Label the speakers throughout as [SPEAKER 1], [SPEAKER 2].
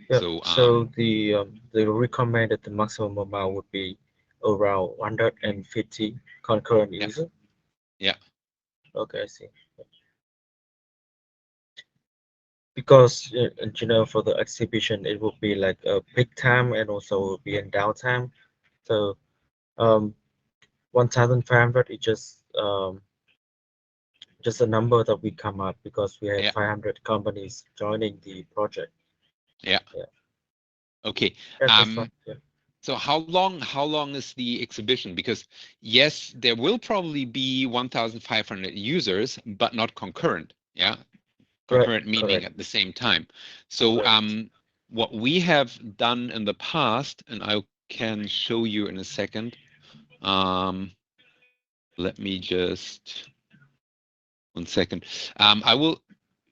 [SPEAKER 1] Yeah.
[SPEAKER 2] So
[SPEAKER 1] So the recommended maximum amount would be around 150 concurrent
[SPEAKER 2] yeah,
[SPEAKER 1] user.
[SPEAKER 2] yeah,
[SPEAKER 1] Okay, I see. Because for the exhibition, it will be like a peak time and also will be in downtime. So 1,500 is just a number that we come up because we have
[SPEAKER 2] yeah,
[SPEAKER 1] 500 companies joining the project.
[SPEAKER 2] yeah.
[SPEAKER 1] Yeah,
[SPEAKER 2] Okay.
[SPEAKER 1] yeah, that's fine.
[SPEAKER 2] Um,
[SPEAKER 1] Yeah,
[SPEAKER 2] so how long is the exhibition? Because yes, there will probably be 1,500 users, but not concurrent. Yeah,
[SPEAKER 1] correct,
[SPEAKER 2] concurrent meaning
[SPEAKER 1] correct,
[SPEAKER 2] at the same time. So
[SPEAKER 1] correct.
[SPEAKER 2] what we have done in the past, and I can show you in a second. Um, let me just 1 second. I will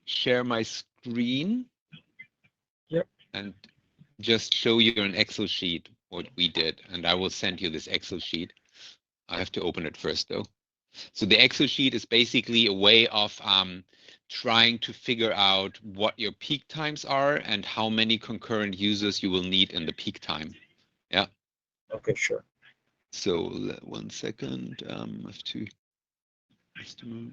[SPEAKER 2] share my screen
[SPEAKER 1] Yep.
[SPEAKER 2] and just show you an Excel sheet what we did, and I will send you this Excel sheet. I have to open it first though. So the Excel sheet is basically a way of trying to figure out what your peak times are and how many concurrent users you will need in the peak time. Yeah.
[SPEAKER 1] Okay, sure.
[SPEAKER 2] So 1 second. I have to customer.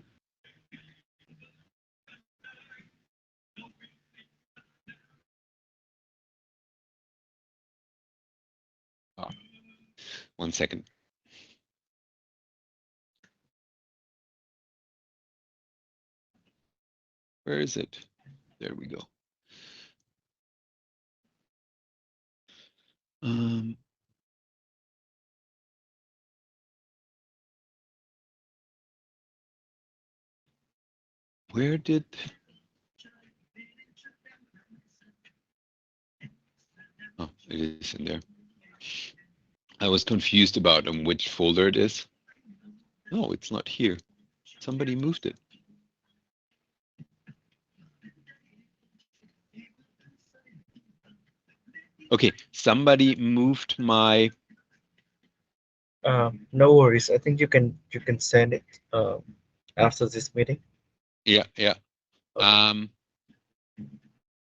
[SPEAKER 2] Ah, 1 second. Where is it? There we go. Um, where did? Oh, it is in there. I was confused about which folder it is. No, it's not here. Somebody moved it. Okay, somebody moved my.
[SPEAKER 1] No worries. I think you can send it after this meeting.
[SPEAKER 2] Yeah, yeah.
[SPEAKER 1] Okay.
[SPEAKER 2] Um,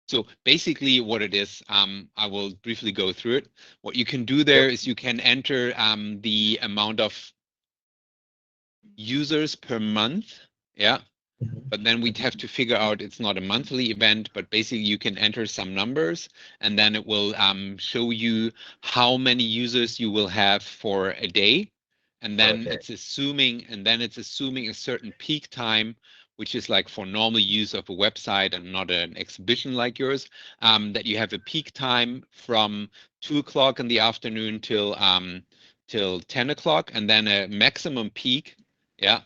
[SPEAKER 2] so basically what it is, I will briefly go through it. What you can do
[SPEAKER 1] Yep.
[SPEAKER 2] there is you can enter the amount of users per month. Yeah. But then we'd
[SPEAKER 1] Mhm.
[SPEAKER 2] have to figure out it's not a monthly event, but basically you can enter some numbers and then it will show you how many users you will have for a day.
[SPEAKER 1] Okay.
[SPEAKER 2] And then it's assuming a certain peak time, which is like for normal use of a website and not an exhibition like yours, that you have a peak time from 2 o'clock in the afternoon till 10 o'clock, and then a maximum peak, yeah,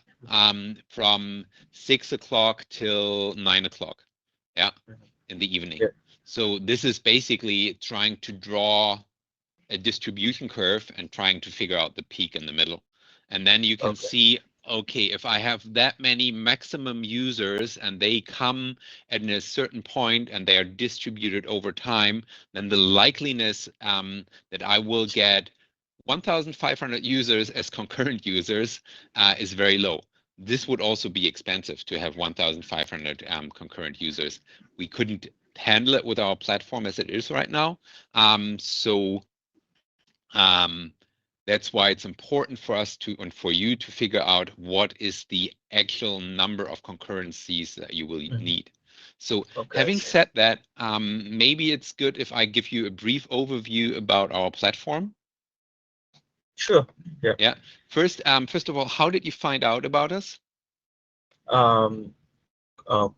[SPEAKER 2] from 6 o'clock till 9 o'clock, yeah,
[SPEAKER 1] Mhm.
[SPEAKER 2] in the evening.
[SPEAKER 1] Yeah.
[SPEAKER 2] So this is basically trying to draw a distribution curve and trying to figure out the peak in the middle. And then you can
[SPEAKER 1] Okay.
[SPEAKER 2] see, okay, if I have that many maximum users and they come at a certain point and they are distributed over time, then the likeliness that I will get 1,500 users as concurrent users is very low. This would also be expensive to have 1,500 concurrent users. We couldn't handle it with our platform as it is right now. So um, that's why it's important for us to and for you to figure out what is the actual number of concurrencies that you will
[SPEAKER 1] Mhm.
[SPEAKER 2] need. So
[SPEAKER 1] Okay, I
[SPEAKER 2] having
[SPEAKER 1] see.
[SPEAKER 2] said that, maybe it's good if I give you a brief overview about our platform.
[SPEAKER 1] Sure. Yeah.
[SPEAKER 2] Yeah. First of all, how did you find out about us?
[SPEAKER 1] Um,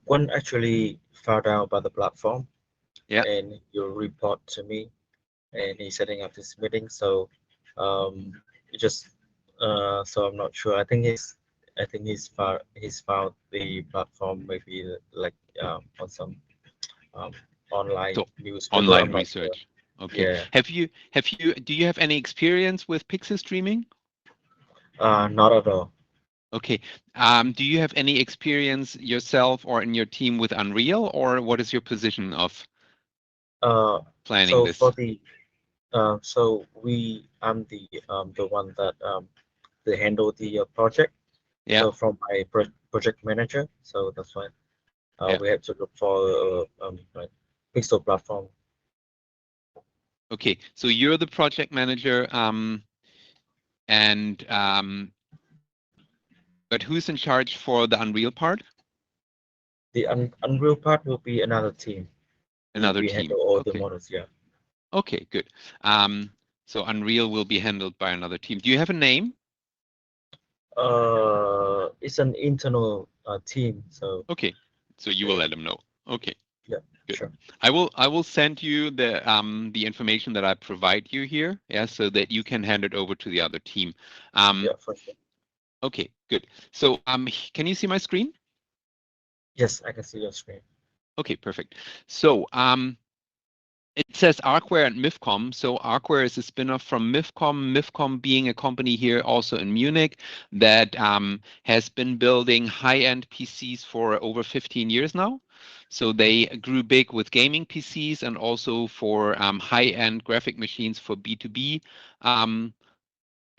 [SPEAKER 1] One actually found out about the platform
[SPEAKER 2] Yeah.
[SPEAKER 1] and you report to me and he's setting up this meeting. So, it just so I'm not sure. I think he's found the platform maybe like on some um online
[SPEAKER 2] So
[SPEAKER 1] newspaper. I'm
[SPEAKER 2] online
[SPEAKER 1] not sure.
[SPEAKER 2] research. Okay.
[SPEAKER 1] Yeah.
[SPEAKER 2] Do you have any experience with pixel streaming?
[SPEAKER 1] Not at all.
[SPEAKER 2] Okay. Do you have any experience yourself or in your team with Unreal, or what is your position of
[SPEAKER 1] Uh,
[SPEAKER 2] planning
[SPEAKER 1] so for
[SPEAKER 2] this?
[SPEAKER 1] the so I'm the one that they handle the project.
[SPEAKER 2] Yeah,
[SPEAKER 1] So from my project manager. So that's why
[SPEAKER 2] yeah,
[SPEAKER 1] we have to look for like pixel platform.
[SPEAKER 2] Okay, so you're the project manager, and but who's in charge for the Unreal part?
[SPEAKER 1] The Unreal part will be another team.
[SPEAKER 2] Another
[SPEAKER 1] We
[SPEAKER 2] team.
[SPEAKER 1] handle all the
[SPEAKER 2] Okay.
[SPEAKER 1] models. Yeah.
[SPEAKER 2] Okay, good. So Unreal will be handled by another team. Do you have a name?
[SPEAKER 1] It's an internal team. So
[SPEAKER 2] Okay, so you will let them know. Okay,
[SPEAKER 1] yeah,
[SPEAKER 2] good.
[SPEAKER 1] sure.
[SPEAKER 2] I will send you the information that I provide you here, yeah, so that you can hand it over to the other team.
[SPEAKER 1] Yeah, for sure.
[SPEAKER 2] Okay, good. So can you see my screen?
[SPEAKER 1] Yes, I can see your screen.
[SPEAKER 2] Okay, perfect. So it says Arcware and MIFCOM. So Arcware is a spin-off from MIFCOM. MIFCOM being a company here also in Munich that has been building high-end PCs for over 15 years now. So they grew big with gaming PCs and also for high-end graphic machines for B2B.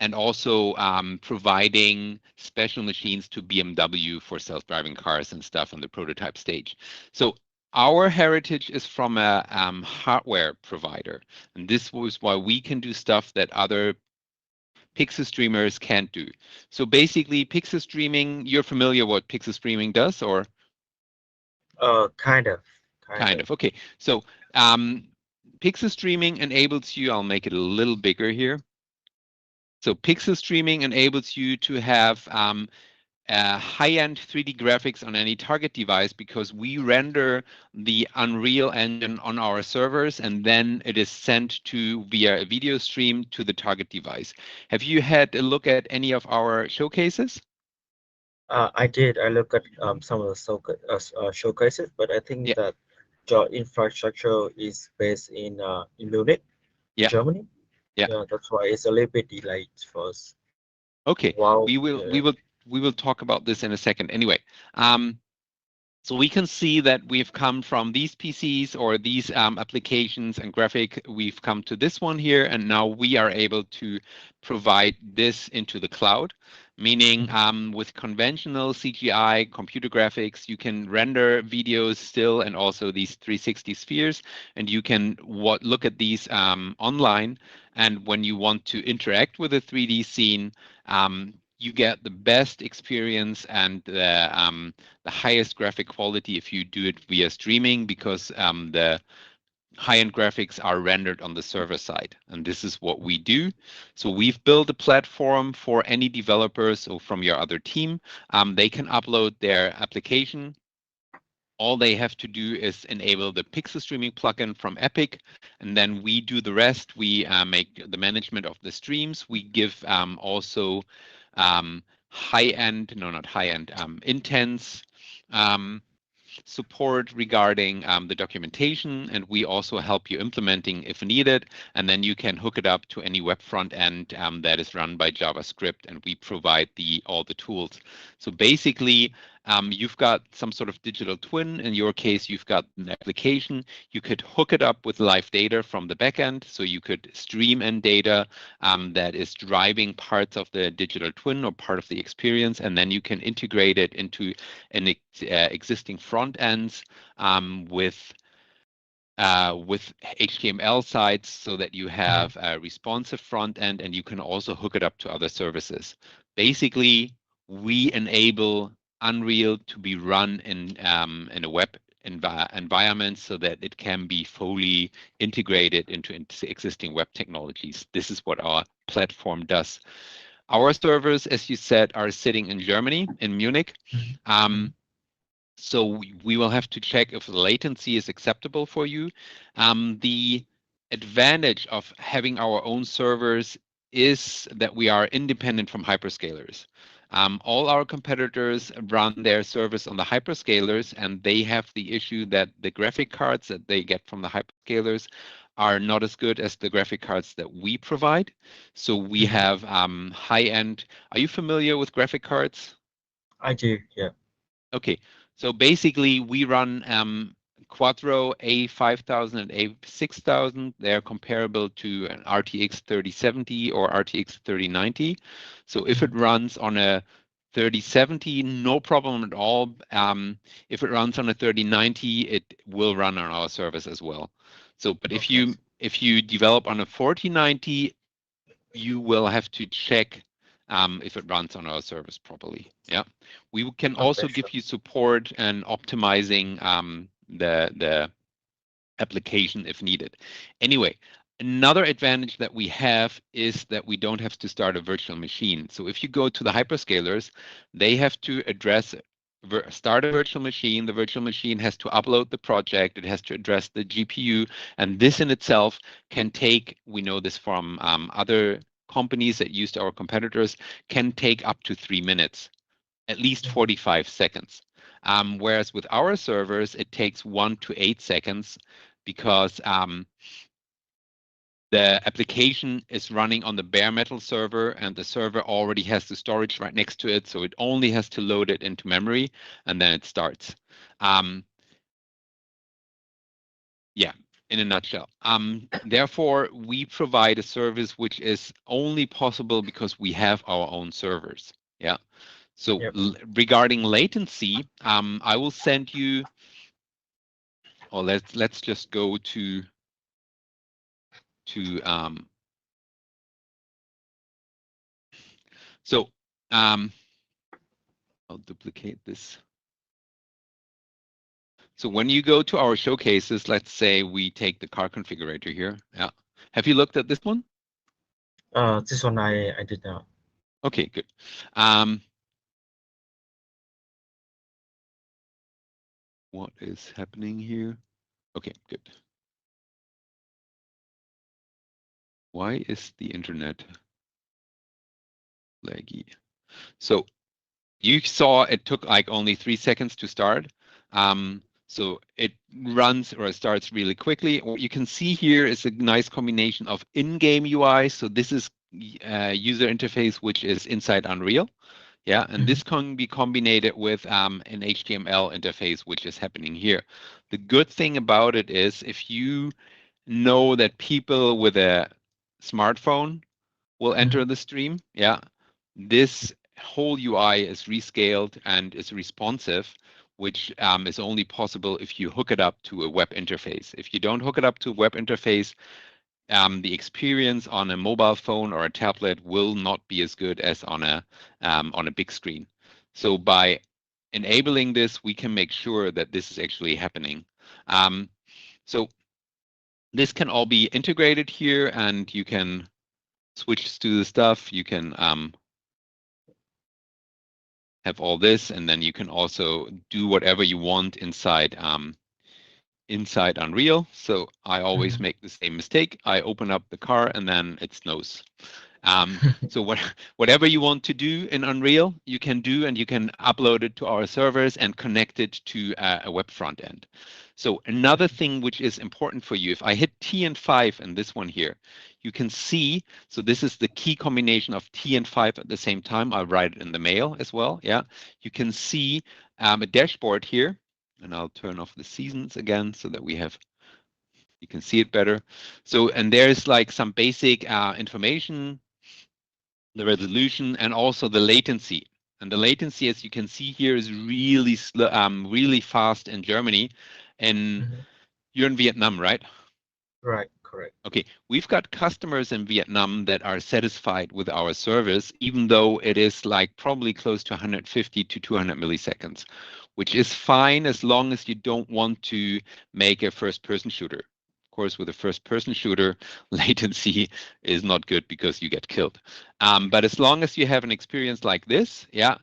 [SPEAKER 2] And also providing special machines to BMW for self-driving cars and stuff on the prototype stage. So our heritage is from a hardware provider, and this was why we can do stuff that other Pixel streamers can't do. So basically, Pixel streaming, you're familiar what Pixel streaming does, or
[SPEAKER 1] Kind of, kind
[SPEAKER 2] kind
[SPEAKER 1] of.
[SPEAKER 2] of? Okay, so Pixel streaming enables you, I'll make it a little bigger here. So Pixel streaming enables you to have high-end 3D graphics on any target device because we render the Unreal Engine on our servers and then it is sent to via a video stream to the target device. Have you had a look at any of our showcases?
[SPEAKER 1] I did. I look at some of the showcases, but I think
[SPEAKER 2] Yeah,
[SPEAKER 1] that your infrastructure is based in Munich, in
[SPEAKER 2] yeah,
[SPEAKER 1] Germany.
[SPEAKER 2] yeah.
[SPEAKER 1] Yeah, that's why it's a little bit delayed for us.
[SPEAKER 2] Okay,
[SPEAKER 1] Wow.
[SPEAKER 2] we will talk about this in a second. Anyway, um, so we can see that we've come from these PCs or these applications and graphic, we've come to this one here, and now we are able to provide this into the cloud, meaning with conventional CGI, computer graphics, you can render videos still and also these 360 spheres, and you can look at these online, and when you want to interact with a 3D scene, you get the best experience and the highest graphic quality if you do it via streaming because the high-end graphics are rendered on the server side. And this is what we do. So we've built a platform for any developers or from your other team. They can upload their application. All they have to do is enable the Pixel Streaming plugin from Epic, and then we do the rest. We make the management of the streams. We give also high-end, no, not high-end, intense support regarding the documentation, and we also help you implementing if needed. And then you can hook it up to any web front end that is run by JavaScript, and we provide all the tools. So basically, you've got some sort of digital twin. In your case, you've got an application. You could hook it up with live data from the backend, so you could stream in data that is driving parts of the digital twin or part of the experience, and then you can integrate it into an existing front ends with HTML sites so that you have a responsive front end and you can also hook it up to other services. Basically, we enable Unreal to be run in a web environment so that it can be fully integrated into existing web technologies. This is what our platform does. Our servers, as you said, are sitting in Germany, in Munich. So we will have to check if the latency is acceptable for you. The advantage of having our own servers is that we are independent from hyperscalers. All our competitors run their service on the hyperscalers, and they have the issue that the graphic cards that they get from the hyperscalers are not as good as the graphic cards that we provide. So we have high-end. Are you familiar with graphic cards?
[SPEAKER 1] I do. Yeah.
[SPEAKER 2] Okay, so basically we run Quattro A5000 and A6000. They're comparable to an RTX 3070 or RTX 3090. So if it runs on a 3070, no problem at all. If it runs on a 3090, it will run on our service as well. So, but if
[SPEAKER 1] Okay.
[SPEAKER 2] if you develop on a 4090, you will have to check if it runs on our service properly. Yeah, we can also
[SPEAKER 1] Okay, sure.
[SPEAKER 2] give you support and optimizing the application if needed. Anyway, another advantage that we have is that we don't have to start a virtual machine. So if you go to the hyperscalers, they have to start a virtual machine. The virtual machine has to upload the project. It has to address the GPU. And this in itself can take, we know this from other companies that used our competitors, can take up to 3 minutes, at least 45 seconds. Whereas with our servers, it takes 1 to 8 seconds because the application is running on the bare metal server and the server already has the storage right next to it. So it only has to load it into memory and then it starts. Yeah, in a nutshell. Therefore, we provide a service which is only possible because we have our own servers. Yeah. So
[SPEAKER 1] Yep.
[SPEAKER 2] regarding latency, I will send you, or let's just go to so I'll duplicate this. So when you go to our showcases, let's say we take the car configurator here. Yeah. Have you looked at this one?
[SPEAKER 1] This one I did not.
[SPEAKER 2] Okay, good. What is happening here? Okay, good. Why is the internet laggy? So you saw it took like only 3 seconds to start. So it runs or it starts really quickly. What you can see here is a nice combination of in-game UI. So this is user interface, which is inside Unreal. Yeah, and this can be combined with an HTML interface, which is happening here. The good thing about it is if you know that people with a smartphone will enter the stream, yeah, this whole UI is rescaled and is responsive, which is only possible if you hook it up to a web interface. If you don't hook it up to a web interface, the experience on a mobile phone or a tablet will not be as good as on a big screen. So by enabling this, we can make sure that this is actually happening. So this can all be integrated here, and you can switch to the stuff. You can have all this, and then you can also do whatever you want inside inside Unreal. So I always make the same mistake. I open up the car and then it snows. So whatever you want to do in Unreal, you can do, and you can upload it to our servers and connect it to a web front end. So another thing which is important for you, if I hit T and 5 and this one here, you can see, so this is the key combination of T and 5 at the same time. I'll write it in the mail as well. Yeah, you can see a dashboard here, and I'll turn off the seasons again so that you can see it better. So, and there's like some basic information, the resolution, and also the latency. And the latency, as you can see here, is really slow, really fast in Germany. And you're in Vietnam, right?
[SPEAKER 1] Right, correct.
[SPEAKER 2] Okay, we've got customers in Vietnam that are satisfied with our service, even though it is like probably close to 150 to 200 milliseconds, which is fine as long as you don't want to make a first-person shooter. Of course, with a first-person shooter, latency is not good because you get killed. But as long as you have an experience like this, yeah,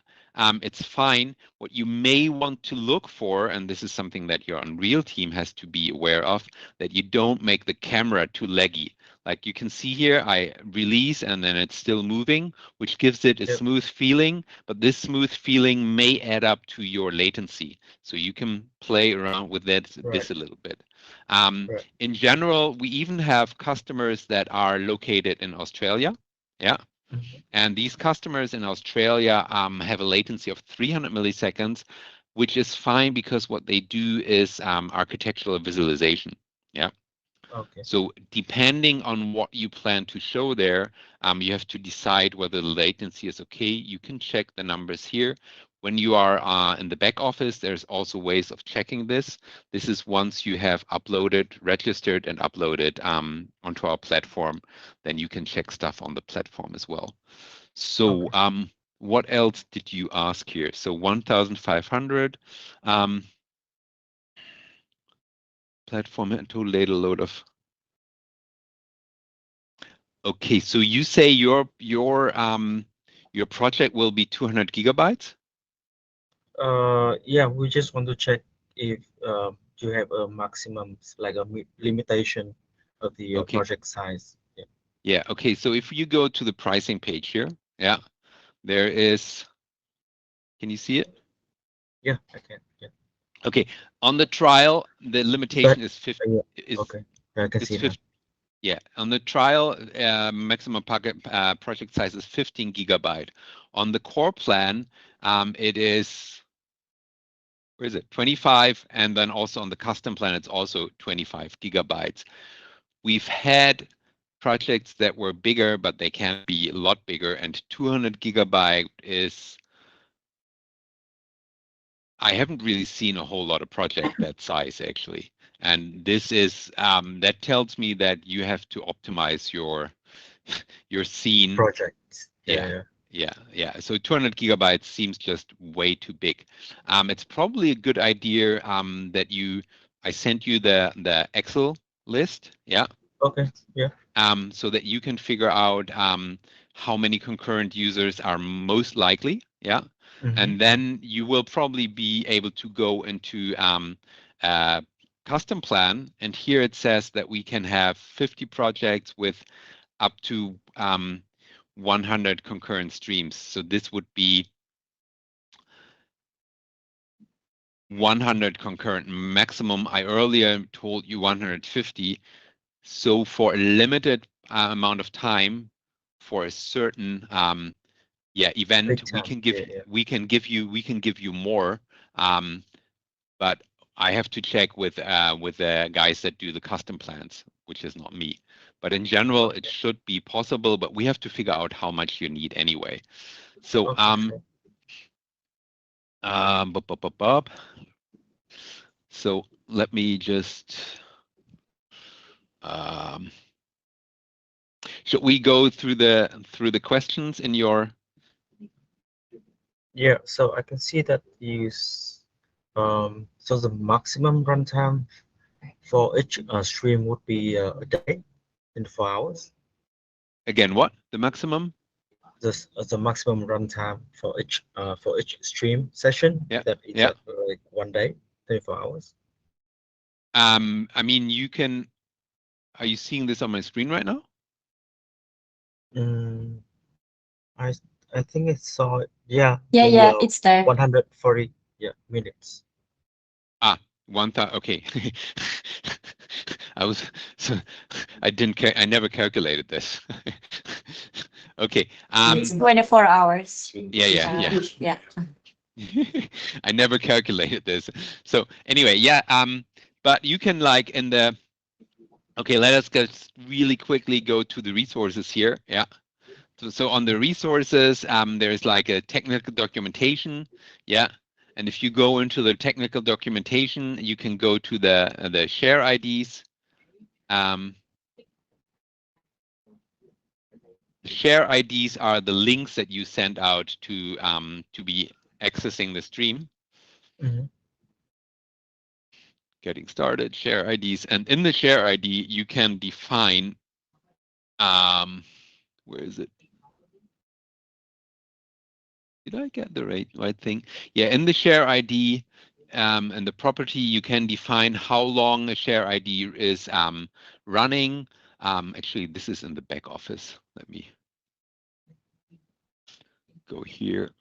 [SPEAKER 2] it's fine. What you may want to look for, and this is something that your Unreal team has to be aware of, that you don't make the camera too laggy. Like you can see here, I release and then it's still moving, which gives it a smooth feeling, but this smooth feeling may add up to your latency. So you can play around with this a little bit. In general, we even have customers that are located in Australia. Yeah. And these customers in Australia have a latency of 300 milliseconds, which is fine because what they do is architectural visualization. Yeah.
[SPEAKER 1] Okay.
[SPEAKER 2] So depending on what you plan to show there, you have to decide whether the latency is okay. You can check the numbers here. when you are in the back office, there's also ways of checking this. This is once you have uploaded, registered and uploaded onto our platform, then you can check stuff on the platform as well. So
[SPEAKER 1] Okay.
[SPEAKER 2] what else did you ask here? So 1,500 platform and total data load of. Okay, so you say your project will be 200 gigabytes?
[SPEAKER 1] Yeah, we just want to check if you have a maximum, like a limitation of the
[SPEAKER 2] Okay.
[SPEAKER 1] project size. Yeah.
[SPEAKER 2] Yeah. Okay. So if you go to the pricing page here, yeah, there is. Can you see it?
[SPEAKER 1] Yeah, I can. Yeah.
[SPEAKER 2] Okay. On the trial, the
[SPEAKER 1] But
[SPEAKER 2] limitation is 50.
[SPEAKER 1] yeah.
[SPEAKER 2] Is
[SPEAKER 1] Okay. I can
[SPEAKER 2] it's
[SPEAKER 1] see now.
[SPEAKER 2] 50. Yeah. On the trial, maximum project size is 15 gigabyte. On the core plan, it is. Where is it? 25, and then also on the custom plan, it's also 25 gigabytes. We've had projects that were bigger, but they can be a lot bigger, and 200 gigabyte is. I haven't really seen a whole lot of project that size actually, and this is that tells me that you have to optimize your scene.
[SPEAKER 1] Projects. Yeah,
[SPEAKER 2] Yeah,
[SPEAKER 1] yeah.
[SPEAKER 2] yeah. So 200 gigabytes seems just way too big. It's probably a good idea that I sent you the Excel list, yeah,
[SPEAKER 1] Okay. Yeah.
[SPEAKER 2] so that you can figure out how many concurrent users are most likely, yeah,
[SPEAKER 1] Mm-hmm.
[SPEAKER 2] and then you will probably be able to go into custom plan, and here it says that we can have 50 projects with up to 100 concurrent streams. So this would be 100 concurrent maximum. I earlier told you 150. So for a limited amount of time, for a certain event,
[SPEAKER 1] Big time. Yeah, yeah.
[SPEAKER 2] we can give you more. But I have to check with the guys that do the custom plans, which is not me. But in general, it
[SPEAKER 1] Okay.
[SPEAKER 2] should be possible. But we have to figure out how much you need anyway. So
[SPEAKER 1] Okay. Sure.
[SPEAKER 2] bup, bup, bup, bup. So let me just. Should we go through the questions in your?
[SPEAKER 1] Yeah. So I can see that so the maximum runtime for each stream would be a day, 24 hours.
[SPEAKER 2] Again, what? The maximum?
[SPEAKER 1] The maximum runtime for each stream session,
[SPEAKER 2] Yeah,
[SPEAKER 1] that is
[SPEAKER 2] yeah.
[SPEAKER 1] like 1 day, 24 hours.
[SPEAKER 2] I mean, you can. Are you seeing this on my screen right now?
[SPEAKER 1] Mm, I I think I saw it. Yeah,
[SPEAKER 3] Yeah, it's there.
[SPEAKER 1] 140 minutes.
[SPEAKER 2] 1,000. Okay. I never calculated this. Okay.
[SPEAKER 3] It's 24 hours.
[SPEAKER 2] Yeah.
[SPEAKER 3] Yeah.
[SPEAKER 2] I never calculated this. So anyway, yeah. But you can like in the. Okay, let us just really quickly go to the resources here. Yeah. So on the resources, there's like a technical documentation. Yeah. And if you go into the technical documentation, you can go to the share IDs. The share IDs are the links that you send out to be accessing the stream.
[SPEAKER 1] Mm-hmm.
[SPEAKER 2] Getting started, share IDs, and in the share ID you can define. Where is it? Did I get the right thing? Yeah, in the share ID and the property, you can define how long a share ID is running. Actually, this is in the back office. Let me go here.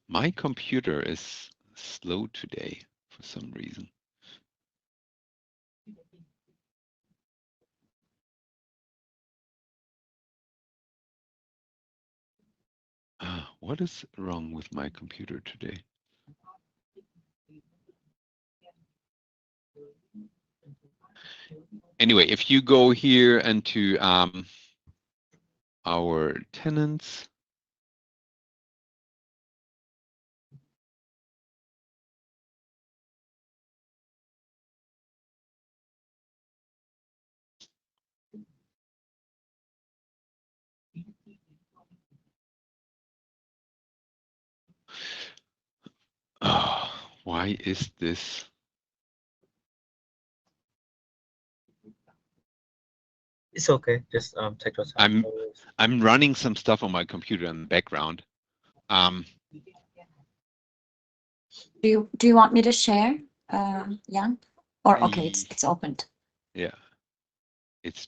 [SPEAKER 2] My computer is slow today for some reason. What is wrong with my computer today? Anyway, if you go here into our tenants, oh, why is this?
[SPEAKER 1] It's okay. Just take your time.
[SPEAKER 2] I'm running some stuff on my computer in the background.
[SPEAKER 3] Do you want me to share, Jan? Or okay, it's opened.
[SPEAKER 2] Yeah, it's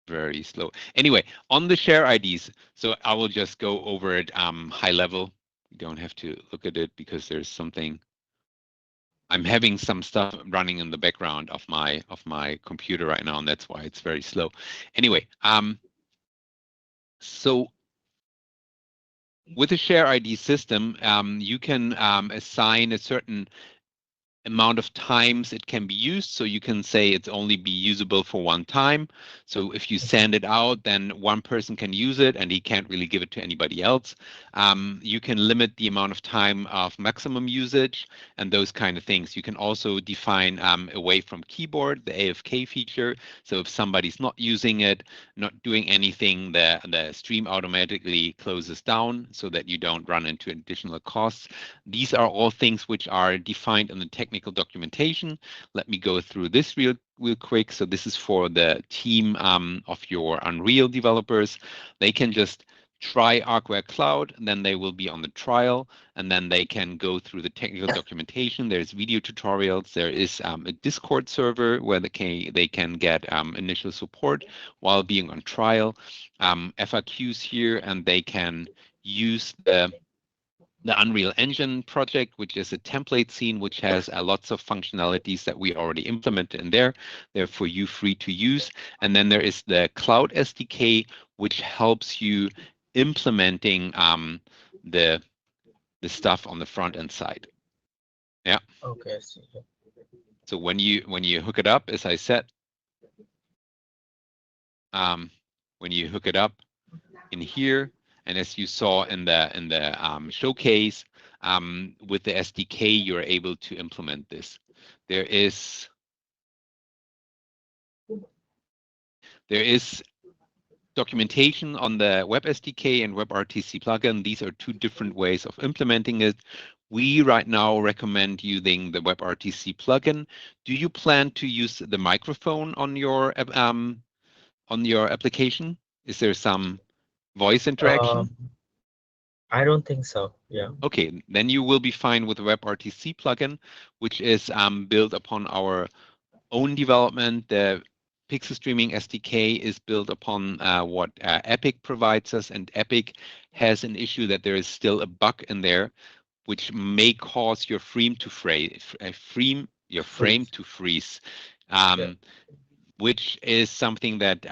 [SPEAKER 2] very slow. Anyway, on the share IDs, so I will just go over it high level. You don't have to look at it because there's something. I'm having some stuff running in the background of my computer right now, and that's why it's very slow. Anyway, so with the share ID system, you can assign a certain amount of times it can be used. So you can say it's only be usable for one time. So if you send it out, then one person can use it and he can't really give it to anybody else. You can limit the amount of time of maximum usage and those kind of things. You can also define away from keyboard, the AFK feature. So if somebody's not using it, not doing anything, the stream automatically closes down so that you don't run into additional costs. These are all things which are defined in the technical documentation. Let me go through this real quick. So this is for the team of your Unreal developers. They can just try Arcware Cloud, and then they will be on the trial, and then they can go through the technical documentation. There's video tutorials. There is a Discord server where they can get initial support while being on trial. FAQs here, and they can use the Unreal Engine project, which is a template scene, which has lots of functionalities that we already implemented in there. They're for you free to use. And then there is the Cloud SDK, which helps you implementing the stuff on the front end side. Yeah.
[SPEAKER 1] Okay, I see.
[SPEAKER 2] So when you hook it up, as I said, when you hook it up in here, and as you saw in the showcase, with the SDK, you're able to implement this. There is documentation on the Web SDK and WebRTC plugin. These are two different ways of implementing it. We right now recommend using the WebRTC plugin. Do you plan to use the microphone on your application? Is there some voice interaction?
[SPEAKER 1] I don't think so. Yeah.
[SPEAKER 2] Okay, then you will be fine with the WebRTC plugin, which is built upon our own development. The Pixel Streaming SDK is built upon what Epic provides us, and Epic has an issue that there is still a bug in there, which may cause your frame to freeze, which is something that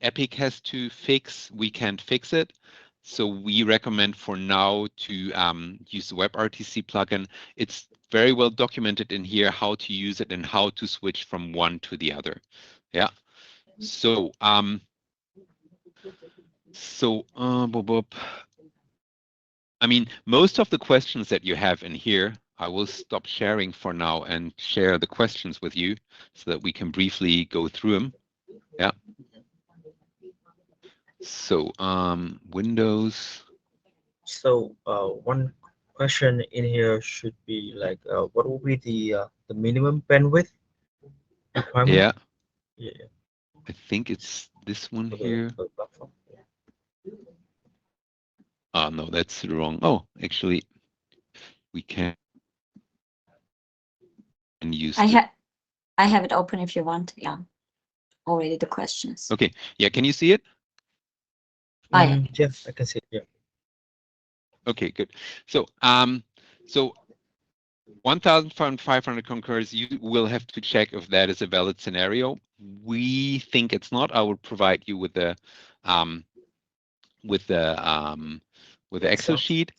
[SPEAKER 2] Epic has to fix. We can't fix it. So we recommend for now to use the WebRTC plugin. It's very well documented in here how to use it and how to switch from one to the other. Yeah. So I mean, most of the questions that you have in here, I will stop sharing for now and share the questions with you so that we can briefly go through them. Yeah. So Windows.
[SPEAKER 1] So one question in here should be like, what will be the minimum bandwidth requirement?
[SPEAKER 2] Yeah.
[SPEAKER 1] Yeah.
[SPEAKER 2] I think it's this one here. Oh no, that's wrong. Oh, actually, we can use.
[SPEAKER 3] I have it open if you want. Yeah. Already the questions.
[SPEAKER 2] Okay. Yeah. Can you see it?
[SPEAKER 1] Yes, I can see it. Yeah.
[SPEAKER 2] Okay, good. So so 1,500 concurs, you will have to check if that is a valid scenario. We think it's not. I will provide you with the Excel sheet.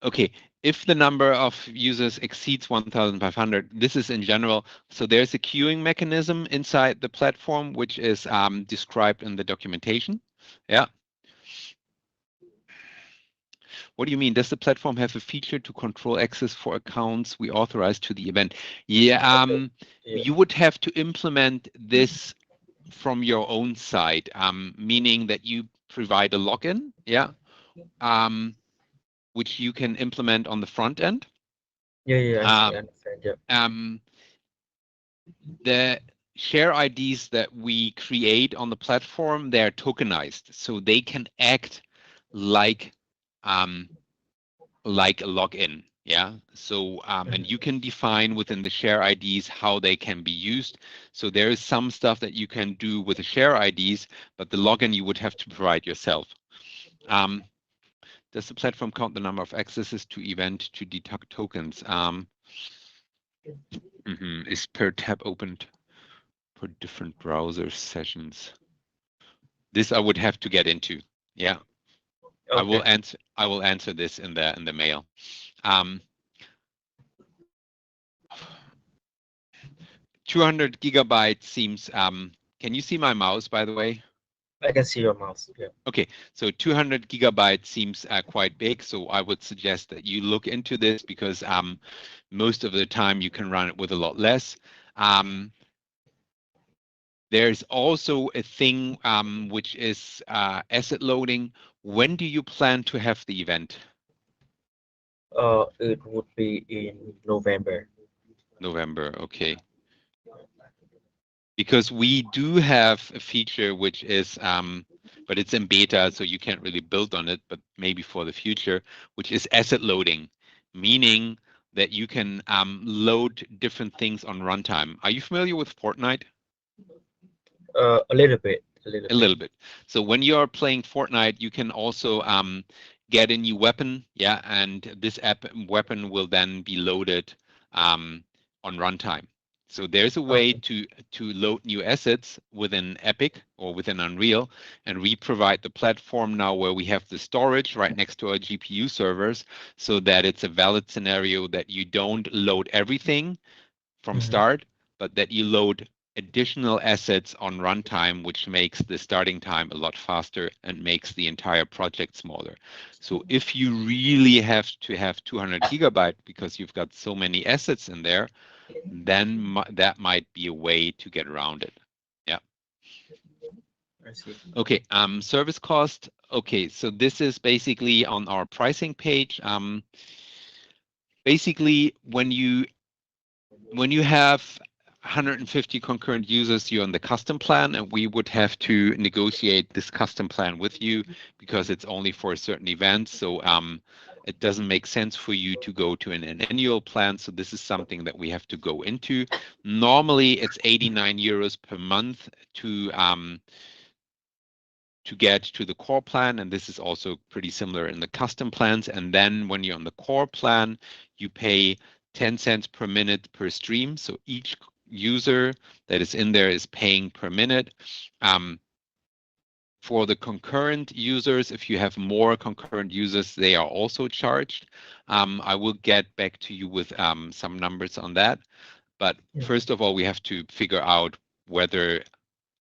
[SPEAKER 2] Okay, if the number of users exceeds 1,500, this is in general. So there's a queuing mechanism inside the platform, which is described in the documentation. Yeah. What do you mean? Does the platform have a feature to control access for accounts we authorize to the event? Yeah.
[SPEAKER 1] Yeah.
[SPEAKER 2] You would have to implement this from your own side, meaning that you provide a login. Yeah. Which you can implement on the front end.
[SPEAKER 1] Yeah, I understand. Yeah.
[SPEAKER 2] The share IDs that we create on the platform, they're tokenized, so they can act like a login. Yeah. So and you can define within the share IDs how they can be used. So there is some stuff that you can do with the share IDs, but the login you would have to provide yourself. Does the platform count the number of accesses to event to detect tokens? Is per tab opened for different browser sessions? This I would have to get into. Yeah.
[SPEAKER 1] Okay.
[SPEAKER 2] I will answer this in the mail. 200 gigabytes seems can you see my mouse, by the way?
[SPEAKER 1] I can see your mouse. Yeah.
[SPEAKER 2] Okay, so 200 gigabytes seems quite big, so I would suggest that you look into this because most of the time you can run it with a lot less. There's also a thing which is asset loading. When do you plan to have the event?
[SPEAKER 1] It would be in November.
[SPEAKER 2] November, okay. Because we do have a feature which is, but it's in beta, so you can't really build on it, but maybe for the future, which is asset loading, meaning that you can load different things on runtime. Are you familiar with Fortnite?
[SPEAKER 1] A little bit.
[SPEAKER 2] A little bit. So when you're playing Fortnite, you can also get a new weapon, yeah, and this weapon will then be loaded on runtime. So there's a way to load new assets within Epic or within Unreal, and we provide the platform now where we have the storage right next to our GPU servers, so that it's a valid scenario that you don't load everything from start, but that you load additional assets on runtime, which makes the starting time a lot faster and makes the entire project smaller. So if you really have to have 200 gigabyte because you've got so many assets in there, then that might be a way to get around it. Yeah.
[SPEAKER 1] I see.
[SPEAKER 2] Okay. Service cost. Okay. So this is basically on our pricing page. Basically, when you have 150 concurrent users, you're on the custom plan, and we would have to negotiate this custom plan with you because it's only for a certain event. So it doesn't make sense for you to go to an annual plan. So this is something that we have to go into. Normally, it's 89 euros per month to get to the core plan, and this is also pretty similar in the custom plans. And then when you're on the core plan, you pay 10 cents per minute per stream. So each user that is in there is paying per minute. For the concurrent users, if you have more concurrent users, they are also charged. I will get back to you with some numbers on that. But first of all, we have to figure out whether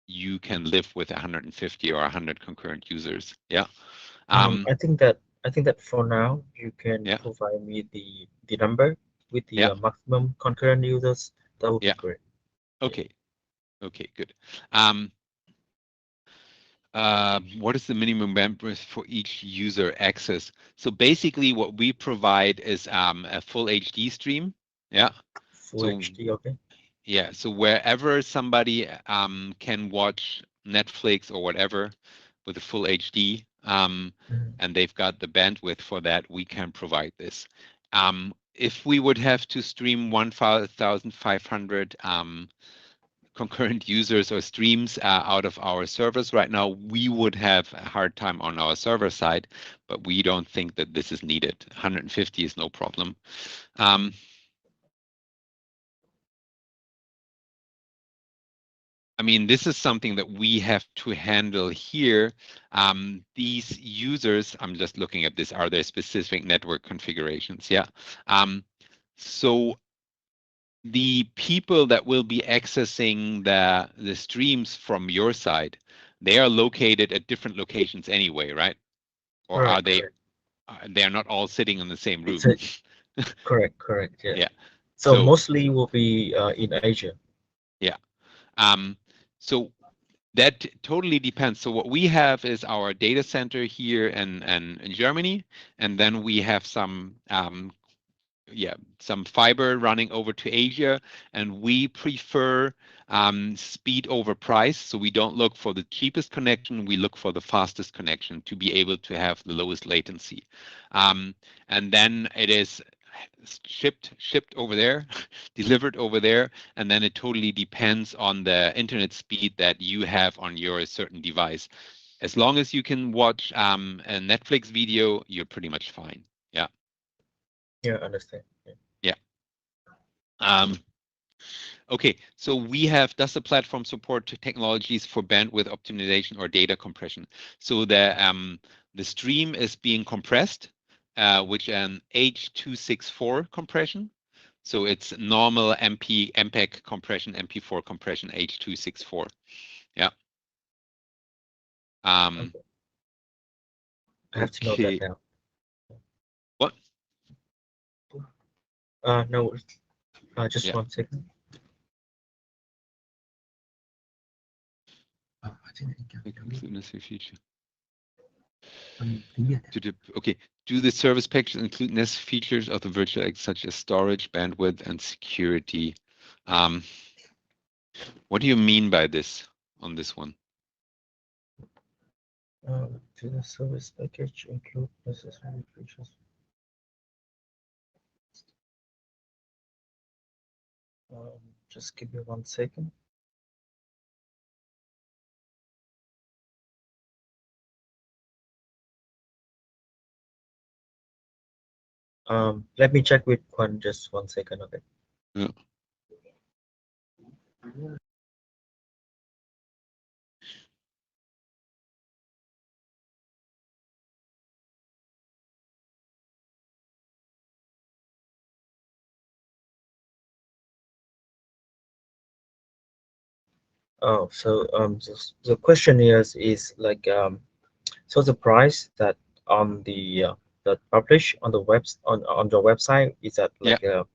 [SPEAKER 2] you can live with 150 or 100 concurrent users. Yeah.
[SPEAKER 1] I think that for now you can provide me the number with the maximum concurrent users. That would be great.
[SPEAKER 2] Okay. Okay. Good. What is the minimum bandwidth for each user access? So basically, what we provide is a full HD stream. Yeah.
[SPEAKER 1] Full HD. Okay.
[SPEAKER 2] Yeah. So wherever somebody can watch Netflix or whatever with a full HD, and they've got the bandwidth for that, we can provide this. If we would have to stream 1,500 concurrent users or streams out of our servers right now, we would have a hard time on our server side, but we don't think that this is needed. 150 is no problem. I mean, this is something that we have to handle here. These users, I'm just looking at this, are there specific network configurations? Yeah. So the people that will be accessing the streams from your side, they are located at different locations anyway, right? Or are they? They are not all sitting in the same room.
[SPEAKER 1] Correct. Yeah.
[SPEAKER 2] Yeah.
[SPEAKER 1] So
[SPEAKER 2] So
[SPEAKER 1] mostly will be in Asia.
[SPEAKER 2] yeah. So that totally depends. So what we have is our data center here in Germany, and then we have some some fiber running over to Asia, and we prefer speed over price. So we don't look for the cheapest connection, we look for the fastest connection to be able to have the lowest latency. And then it is shipped over there, delivered over there, and then it totally depends on the internet speed that you have on your certain device. As long as you can watch a Netflix video, you're pretty much fine. Yeah.
[SPEAKER 1] Yeah, understand.
[SPEAKER 2] Yeah. Okay, so we have, does the platform support technologies for bandwidth optimization or data compression? So the stream is being compressed, which an H.264 compression. So it's normal MPEG compression, MP4 compression, H.264. Yeah.
[SPEAKER 1] Okay. I have to know that
[SPEAKER 2] Okay.
[SPEAKER 1] now.
[SPEAKER 2] What?
[SPEAKER 1] No, just
[SPEAKER 2] Yeah.
[SPEAKER 1] 1 second.
[SPEAKER 2] Include necessary feature. Okay. Do the service packages include necessary features of the virtual X, such as storage, bandwidth, and security? What do you mean by this on this one?
[SPEAKER 1] Do the service package include necessary features? Just give me 1 second. Let me check with Quan just 1 second, okay?
[SPEAKER 2] Yeah.
[SPEAKER 1] Oh, so the question is like so the price that on the that publish on the on the website, is that
[SPEAKER 2] Yeah.
[SPEAKER 1] like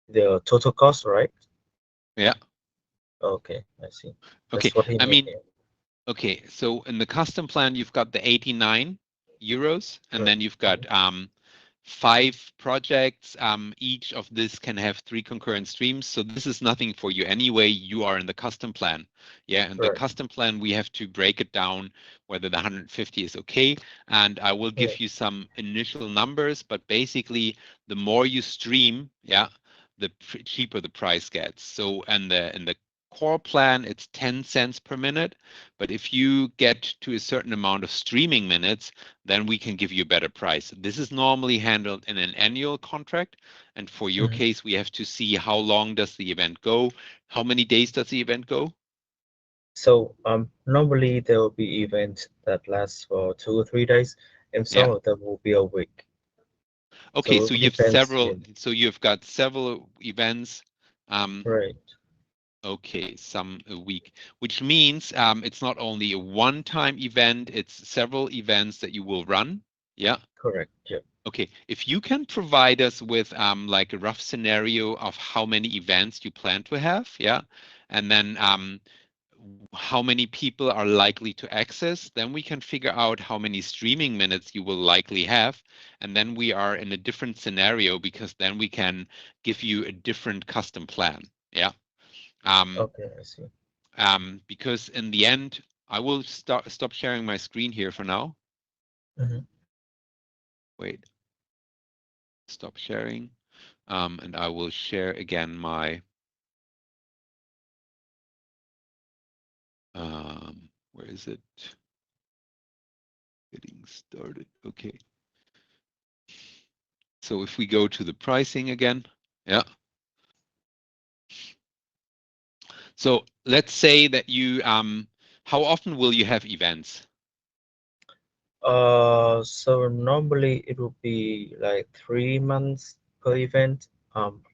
[SPEAKER 1] the total cost, right?
[SPEAKER 2] Yeah.
[SPEAKER 1] Okay, I see.
[SPEAKER 2] Okay.
[SPEAKER 1] That's what he
[SPEAKER 2] I
[SPEAKER 1] meant
[SPEAKER 2] mean,
[SPEAKER 1] here.
[SPEAKER 2] okay. So in the custom plan, you've got the 89 euros, and then you've got 5 projects. Each of this can have 3 concurrent streams. So this is nothing for you anyway. You are in the custom plan. Yeah, in the
[SPEAKER 1] Right.
[SPEAKER 2] custom plan, we have to break it down whether the 150 is okay. And I will give
[SPEAKER 1] Right.
[SPEAKER 2] you some initial numbers, but basically, the more you stream, yeah, the cheaper the price gets. So in the core plan, it's 10 cents per minute. But if you get to a certain amount of streaming minutes, then we can give you a better price. This is normally handled in an annual contract. And for your case, we have to see how long does the event go? How many days does the event go?
[SPEAKER 1] So normally there will be events that last for 2 or 3 days, and some
[SPEAKER 2] Yeah.
[SPEAKER 1] of them will be a week.
[SPEAKER 2] Okay,
[SPEAKER 1] So
[SPEAKER 2] so
[SPEAKER 1] it
[SPEAKER 2] you have
[SPEAKER 1] depends. Yeah.
[SPEAKER 2] you've got several events.
[SPEAKER 1] Right.
[SPEAKER 2] Okay, some a week, which means it's not only a one-time event, it's several events that you will run. Yeah.
[SPEAKER 1] Correct. Yeah.
[SPEAKER 2] Okay, if you can provide us with like a rough scenario of how many events you plan to have, yeah, and then how many people are likely to access, then we can figure out how many streaming minutes you will likely have, and then we are in a different scenario because then we can give you a different custom plan, yeah.
[SPEAKER 1] Okay, I see.
[SPEAKER 2] Because in the end, I will stop sharing my screen here for now. Wait, stop sharing. And I will share again my, where is it? Getting started, okay. So if we go to the pricing again, yeah. So let's say that you how often will you have events?
[SPEAKER 1] So normally it will be like 3 months per event.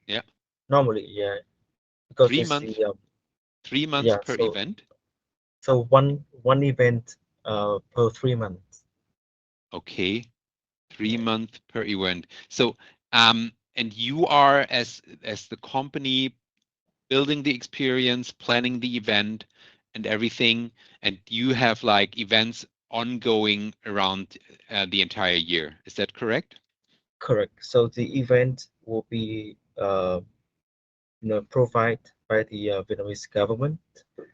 [SPEAKER 2] Yeah,
[SPEAKER 1] Normally, yeah, because
[SPEAKER 2] three
[SPEAKER 1] it's
[SPEAKER 2] months,
[SPEAKER 1] the
[SPEAKER 2] 3 months
[SPEAKER 1] yeah.
[SPEAKER 2] per
[SPEAKER 1] So
[SPEAKER 2] event.
[SPEAKER 1] one event per 3 months.
[SPEAKER 2] Okay, three
[SPEAKER 1] Yeah,
[SPEAKER 2] month per event. So and you are as the company building the experience, planning the event and everything, and you have like events ongoing around the entire year. Is that correct?
[SPEAKER 1] correct. So the event will be provided by the Vietnamese government,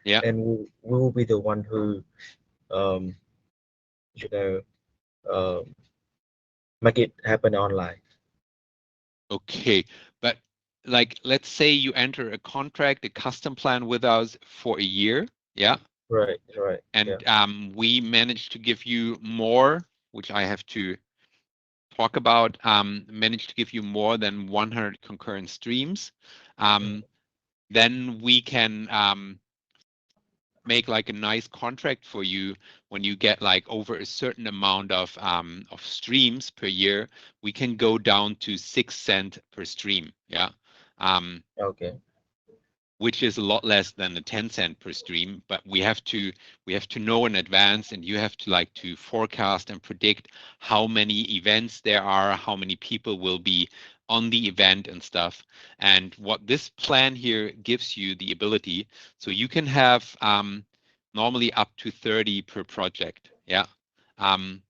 [SPEAKER 2] Yeah.
[SPEAKER 1] and we will be the one who um, you know make it happen online.
[SPEAKER 2] Okay. But like, let's say you enter a contract, a custom plan with us for a year. Yeah.
[SPEAKER 1] Right, right, yeah,
[SPEAKER 2] And we managed to give you more, which I have to talk about, managed to give you more than 100 concurrent streams.
[SPEAKER 1] mm,
[SPEAKER 2] Then we can make like a nice contract for you when you get like over a certain amount of streams per year. We can go down to 6 cents per stream. Yeah. Um,
[SPEAKER 1] okay,
[SPEAKER 2] which is a lot less than the 10 cent per stream, but we have to know in advance, and you have to like to forecast and predict how many events there are, how many people will be on the event and stuff. And what this plan here gives you the ability, so you can have normally up to 30 per project. Yeah.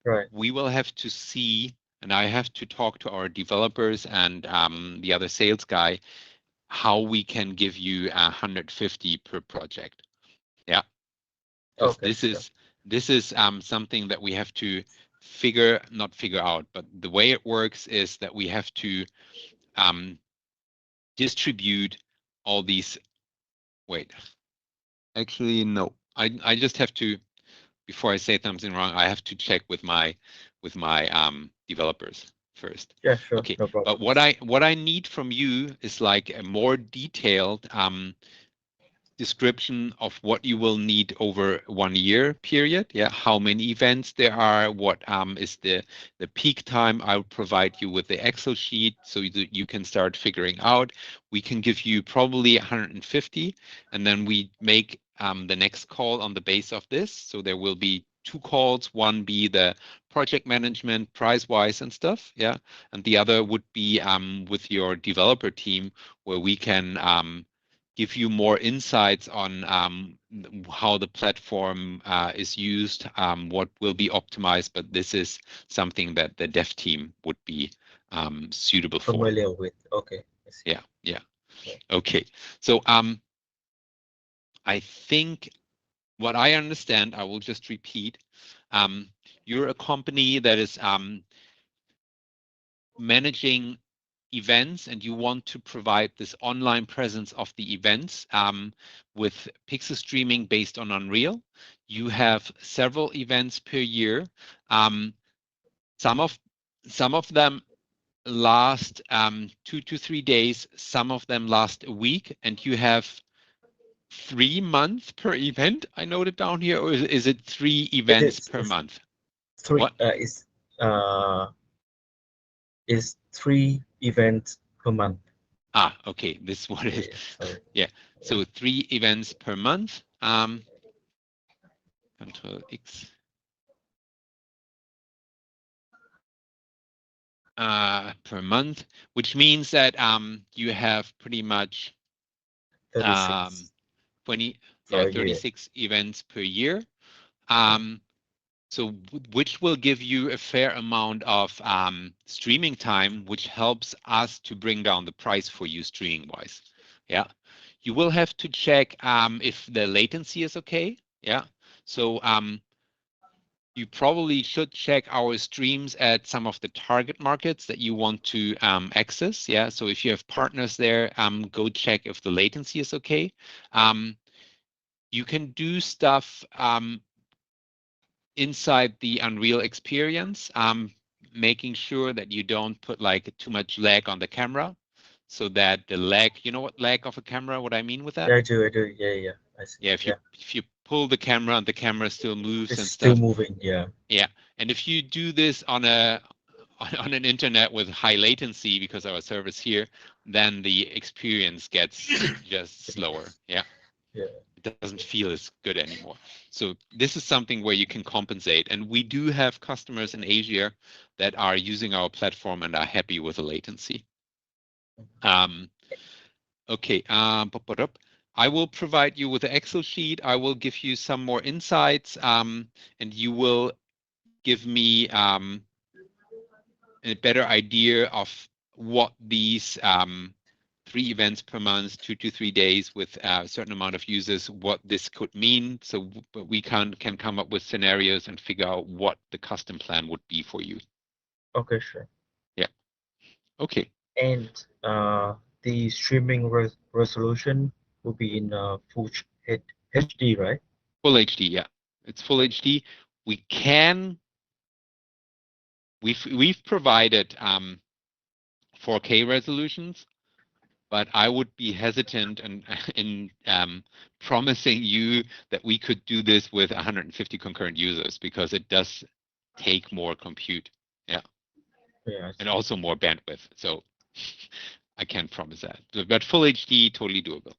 [SPEAKER 1] right,
[SPEAKER 2] We will have to see, and I have to talk to our developers and the other sales guy, how we can give you 150 per project. Yeah, because
[SPEAKER 1] okay,
[SPEAKER 2] this is something that we have to not figure out, but the way it works is that we have to um, distribute all these. Wait, actually, no. I just have to, before I say something wrong, I have to check with my developers first.
[SPEAKER 1] yeah, sure,
[SPEAKER 2] Okay,
[SPEAKER 1] no
[SPEAKER 2] but
[SPEAKER 1] problem.
[SPEAKER 2] what I need from you is like a more detailed description of what you will need over 1 year period. Yeah, how many events there are, what is the peak time. I'll provide you with the Excel sheet so that you can start figuring out. We can give you probably 150, and then we make the next call on the base of this. So there will be two calls, one be the project management price wise and stuff, yeah, and the other would be with your developer team, where we can give you more insights on how the platform is used, what will be optimized, but this is something that the dev team would be suitable for.
[SPEAKER 1] Familiar with. Okay, I see.
[SPEAKER 2] Yeah, yeah.
[SPEAKER 1] Yeah.
[SPEAKER 2] Okay. So I think what I understand, I will just repeat. Um, you're a company that is managing events, and you want to provide this online presence of the events with pixel streaming based on Unreal. You have several events per year. Um, some of some of them last 2 to 3 days. Some of them last a week, and you have 3 months per event. I noted down here, or is it 3 events per
[SPEAKER 1] It's
[SPEAKER 2] month?
[SPEAKER 1] three.
[SPEAKER 2] What?
[SPEAKER 1] Uh, is 3 events per month.
[SPEAKER 2] Ah, okay. This is what it is.
[SPEAKER 1] Yeah, sorry.
[SPEAKER 2] Yeah.
[SPEAKER 1] Yeah.
[SPEAKER 2] So 3 events per month. Control X. Per month, which means that you have pretty much
[SPEAKER 1] 36
[SPEAKER 2] 20,
[SPEAKER 1] for a year.
[SPEAKER 2] 36 events per year. So which will give you a fair amount of streaming time, which helps us to bring down the price for you streaming wise. Yeah. You will have to check if the latency is okay. Yeah. So you probably should check our streams at some of the target markets that you want to access. Yeah, so if you have partners there, go check if the latency is okay. You can do stuff inside the Unreal experience, making sure that you don't put like too much lag on the camera, so that the lag, you know what lag of a camera, what I mean with that?
[SPEAKER 1] Yeah, I do. Yeah, yeah. I see.
[SPEAKER 2] Yeah, if you pull the camera and the camera still moves
[SPEAKER 1] It's
[SPEAKER 2] and
[SPEAKER 1] still
[SPEAKER 2] stuff.
[SPEAKER 1] moving. Yeah.
[SPEAKER 2] Yeah, and if you do this on an internet with high latency, because our server's here, then the experience gets just slower. Yeah.
[SPEAKER 1] Yeah.
[SPEAKER 2] It doesn't feel as good anymore. So this is something where you can compensate. And we do have customers in Asia that are using our platform and are happy with the latency. Okay. I will provide you with an Excel sheet. I will give you some more insights, and you will give me a better idea of what these 3 events per month, 2 to 3 days with a certain amount of users, what this could mean. So we can come up with scenarios and figure out what the custom plan would be for you.
[SPEAKER 1] Okay, sure.
[SPEAKER 2] Yeah. Okay.
[SPEAKER 1] And the streaming resolution will be in full HD, right?
[SPEAKER 2] Full HD, yeah. It's full HD. We've provided 4K resolutions, but I would be hesitant in promising you that we could do this with 150 concurrent users, because it does take more compute, yeah,
[SPEAKER 1] Yeah.
[SPEAKER 2] and also more bandwidth. So I can't promise that. But full HD, totally doable.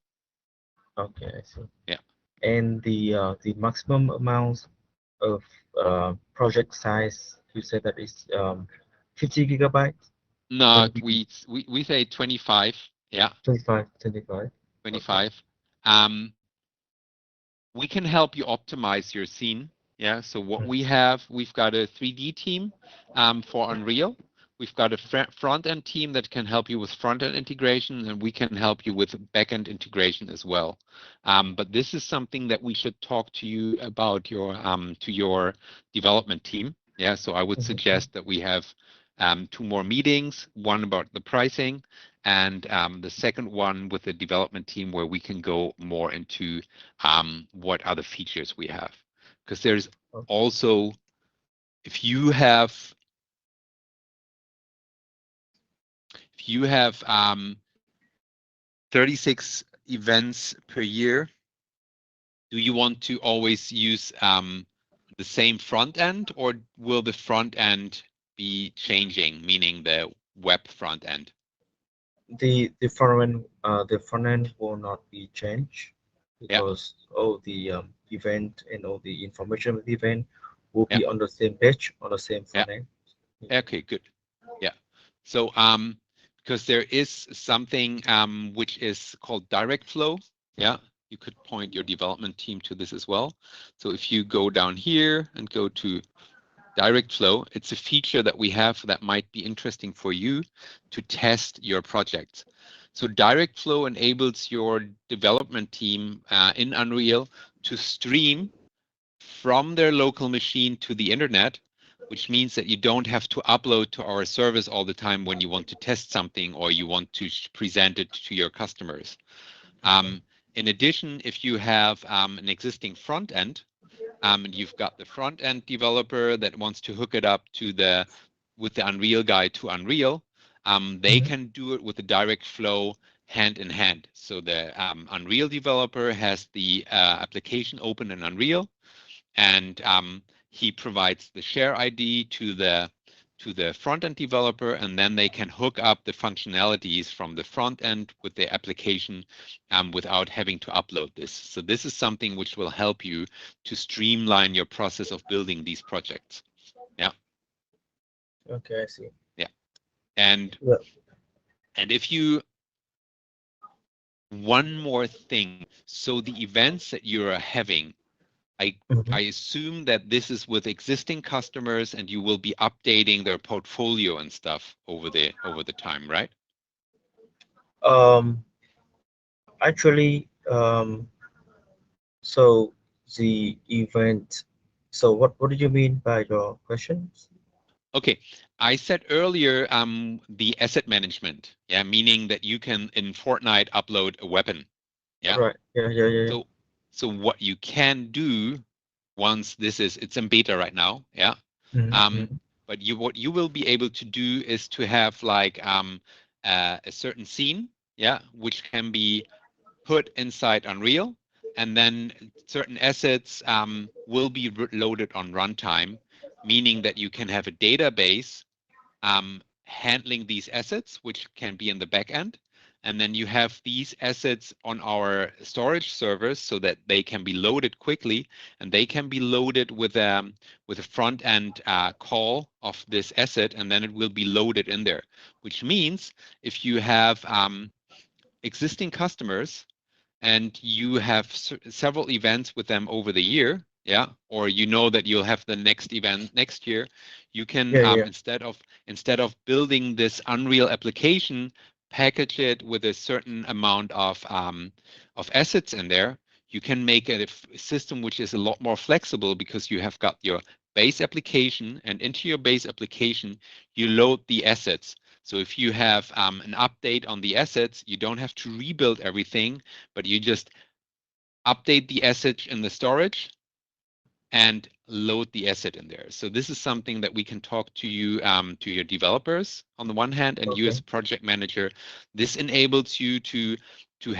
[SPEAKER 1] Okay, I see.
[SPEAKER 2] Yeah.
[SPEAKER 1] And the maximum amount of project size, you said that is 50 gigabytes?
[SPEAKER 2] No, we say 25. Yeah.
[SPEAKER 1] 25.
[SPEAKER 2] 25. Okay. We can help you optimize your scene. Yeah. So what we've got a 3D team for Unreal. We've got a front-end team that can help you with front-end integration, and we can help you with back-end integration as well. But this is something that we should talk to you about to your development team. Yeah. So I would suggest that we have 2 more meetings, one about the pricing, and the second one with the development team, where we can go more into what other features we have. Because there's also, if you have 36 events per year, do you want to always use the same front end, or will the front end be changing, meaning the web front end?
[SPEAKER 1] The front end will not be changed, because all the event and all the information of the event will be on the same page, on the same front end.
[SPEAKER 2] Okay, good. Yeah. So because there is something which is called direct flow. Yeah, you could point your development team to this as well. So if you go down here and go to direct flow, it's a feature that we have that might be interesting for you to test your projects. So direct flow enables your development team in Unreal to stream from their local machine to the internet, which means that you don't have to upload to our service all the time when you want to test something or you want to present it to your customers. In addition, if you have an existing front end, and you've got the front end developer that wants to hook it up to with the Unreal guy to Unreal, they can do it with the direct flow hand in hand. So the Unreal developer has the application open in Unreal, and he provides the share ID to the front-end developer, and then they can hook up the functionalities from the front end with the application without having to upload this. So this is something which will help you to streamline your process of building these projects. Yeah.
[SPEAKER 1] Okay, I see.
[SPEAKER 2] Yeah. And if you, one more thing, so the events that you're having, I assume that this is with existing customers and you will be updating their portfolio and stuff over the time, right?
[SPEAKER 1] Actually, so the event. So what do you mean by your questions?
[SPEAKER 2] Okay, I said earlier the asset management, yeah, meaning that you can in Fortnite upload a weapon. Yeah.
[SPEAKER 1] Right. Yeah.
[SPEAKER 2] So what you can do once it's in beta right now, yeah. But what you will be able to do is to have like a certain scene, yeah, which can be put inside Unreal, and then certain assets will be loaded on runtime, meaning that you can have a database handling these assets, which can be in the back end. And then you have these assets on our storage servers so that they can be loaded quickly, and they can be loaded with a front end call of this asset, and then it will be loaded in there, which means if you have existing customers and you have several events with them over the year, yeah, or you know that you'll have the next event next year, you can instead of building this Unreal application, package it with a certain amount of assets in there. You can make a system which is a lot more flexible because you have got your base application, and into your base application you load the assets. So if you have an update on the assets, you don't have to rebuild everything, but you just update the asset in the storage and load the asset in there. So this is something that we can talk to you, to your developers on the one hand, and you as a project manager. This enables you to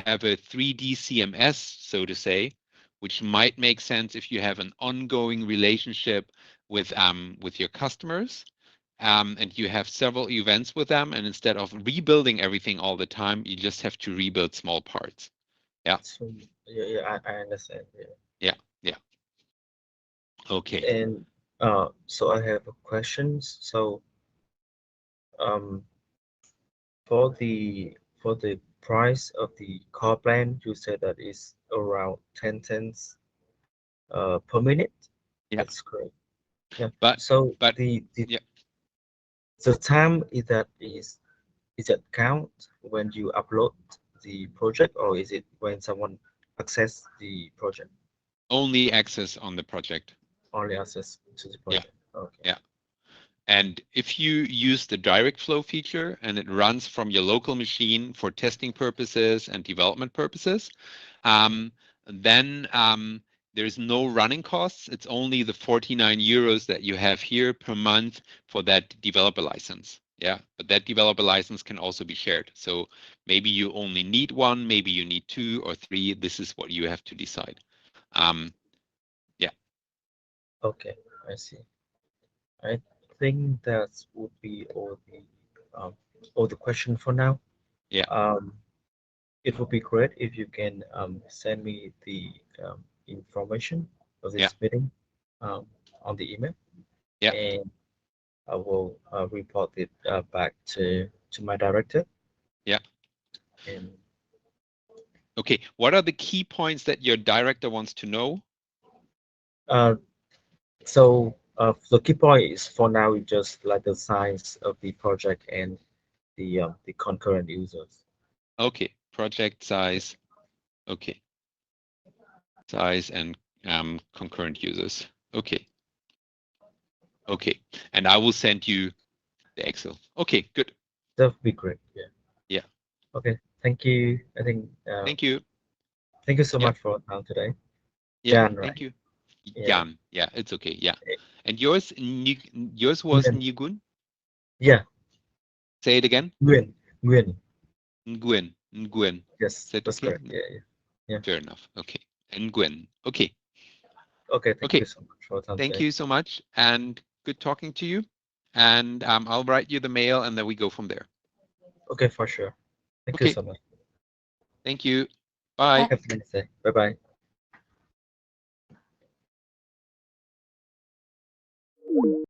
[SPEAKER 2] have a 3D CMS, so to say, which might make sense if you have an ongoing relationship with your customers. And you have several events with them, and instead of rebuilding everything all the time, you just have to rebuild small parts. Yeah.
[SPEAKER 1] So, yeah, I understand.
[SPEAKER 2] Yeah. Okay.
[SPEAKER 1] And so I have a question. So for the price of the car plan, you said that is around 10 cents per minute.
[SPEAKER 2] Yeah.
[SPEAKER 1] That's correct. Yeah.
[SPEAKER 2] But
[SPEAKER 1] the time is that count when you upload the project, or is it when someone access the project?
[SPEAKER 2] Only access on the project.
[SPEAKER 1] Only access to the project.
[SPEAKER 2] Yeah.
[SPEAKER 1] Okay.
[SPEAKER 2] Yeah. And if you use the direct flow feature and it runs from your local machine for testing purposes and development purposes, then there's no running costs. It's only the 49 euros that you have here per month for that developer license. Yeah, but that developer license can also be shared. So maybe you only need one, maybe you need 2 or 3. This is what you have to decide. Yeah.
[SPEAKER 1] Okay, I see. I think that would be all the question for now.
[SPEAKER 2] Yeah.
[SPEAKER 1] It would be great if you can send me the information of this meeting on the email.
[SPEAKER 2] Yeah.
[SPEAKER 1] And I will report it back to my director.
[SPEAKER 2] Yeah.
[SPEAKER 1] And
[SPEAKER 2] okay, what are the key points that your director wants to know?
[SPEAKER 1] So the key point is for now just like the size of the project and the concurrent users.
[SPEAKER 2] Okay, project size. Okay, size and concurrent users. Okay. Okay, and I will send you the Excel. Okay, good.
[SPEAKER 1] That would be great. Yeah.
[SPEAKER 2] Yeah.
[SPEAKER 1] Okay. Thank you. I think.
[SPEAKER 2] Thank you.
[SPEAKER 1] Thank you so much for your time today.
[SPEAKER 2] Yeah.
[SPEAKER 1] Jan,
[SPEAKER 2] thank you.
[SPEAKER 1] Yeah.
[SPEAKER 2] Jan. Yeah, it's okay. Yeah. And yours was Nguyen?
[SPEAKER 1] Yeah.
[SPEAKER 2] Say it again.
[SPEAKER 1] Nguyen.
[SPEAKER 2] Nguyen.
[SPEAKER 1] Yes,
[SPEAKER 2] Is
[SPEAKER 1] that's
[SPEAKER 2] okay?
[SPEAKER 1] correct. Yeah.
[SPEAKER 2] Fair enough. Okay. Nguyen. Okay.
[SPEAKER 1] Okay. Thank you so much for your time.
[SPEAKER 2] Thank you so much, and good talking to you. And I'll write you the mail, and then we go from there.
[SPEAKER 1] Okay, for sure. Thank you so much.
[SPEAKER 2] Thank you. Bye.
[SPEAKER 1] Have a nice day. Bye-bye.